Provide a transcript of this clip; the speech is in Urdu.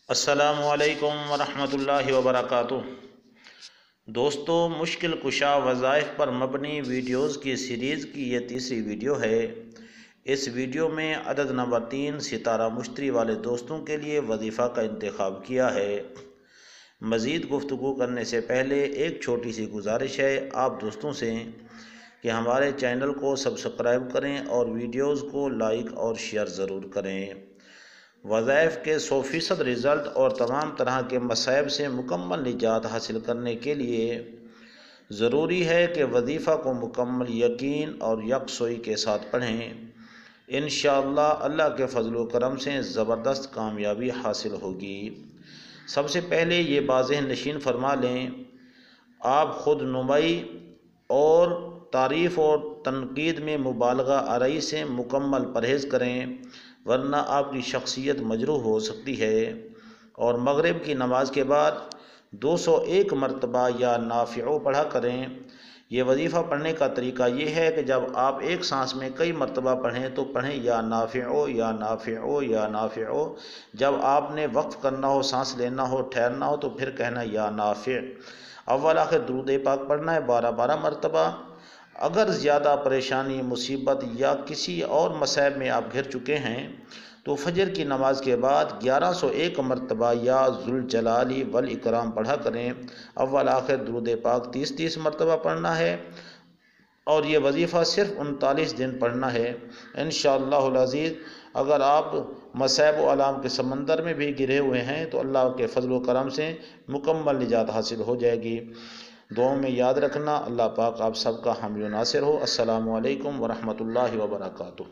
السلام علیکم ورحمۃ اللہ وبرکاتہ۔ دوستو، مشکل کشا وظائف پر مبنی ویڈیوز کی سیریز کی یہ تیسری ویڈیو ہے۔ اس ویڈیو میں عدد نمبر 3 ستارہ مشتری والے دوستوں کے لیے وظیفہ کا انتخاب کیا ہے۔ مزید گفتگو کرنے سے پہلے ایک چھوٹی سی گزارش ہے آپ دوستوں سے کہ ہمارے چینل کو سبسکرائب کریں اور ویڈیوز کو لائک اور شیئر ضرور کریں۔ وظائف کے 100% رزلٹ اور تمام طرح کے مصائب سے مکمل نجات حاصل کرنے کے لیے ضروری ہے کہ وظیفہ کو مکمل یقین اور یکسوئی کے ساتھ پڑھیں۔ انشاءاللہ اللہ کے فضل و کرم سے زبردست کامیابی حاصل ہوگی۔ سب سے پہلے یہ واضح نشین فرما لیں، آپ خود نمائی اور تعریف اور تنقید میں مبالغہ آرائی سے مکمل پرہیز کریں، ورنہ آپ کی شخصیت مجروح ہو سکتی ہے۔ اور مغرب کی نماز کے بعد 201 مرتبہ یا نافعو پڑھا کریں۔ یہ وظیفہ پڑھنے کا طریقہ یہ ہے کہ جب آپ ایک سانس میں کئی مرتبہ پڑھیں تو پڑھیں یا نافعو یا نافعو یا نافعو۔ جب آپ نے وقف کرنا ہو، سانس لینا ہو، ٹھہرنا ہو تو پھر کہنا یا نافع۔ اول آخر درود پاک پڑھنا ہے 12 مرتبہ۔ اگر زیادہ پریشانی، مصیبت یا کسی اور مصائب میں آپ گھر چکے ہیں تو فجر کی نماز کے بعد 1101 مرتبہ یا ذوالجلال والاکرام پڑھا کریں۔ اول آخر درود پاک 30 مرتبہ پڑھنا ہے اور یہ وظیفہ صرف 39 دن پڑھنا ہے انشاءاللہ العزیز۔ اگر آپ مصائب و آلام کے سمندر میں بھی گرے ہوئے ہیں تو اللہ کے فضل و کرم سے مکمل نجات حاصل ہو جائے گی۔ دعاؤں میں یاد رکھنا۔ اللہ پاک آپ سب کا حامی و ناصر ہو۔ السلام علیکم ورحمۃ اللہ وبرکاتہ۔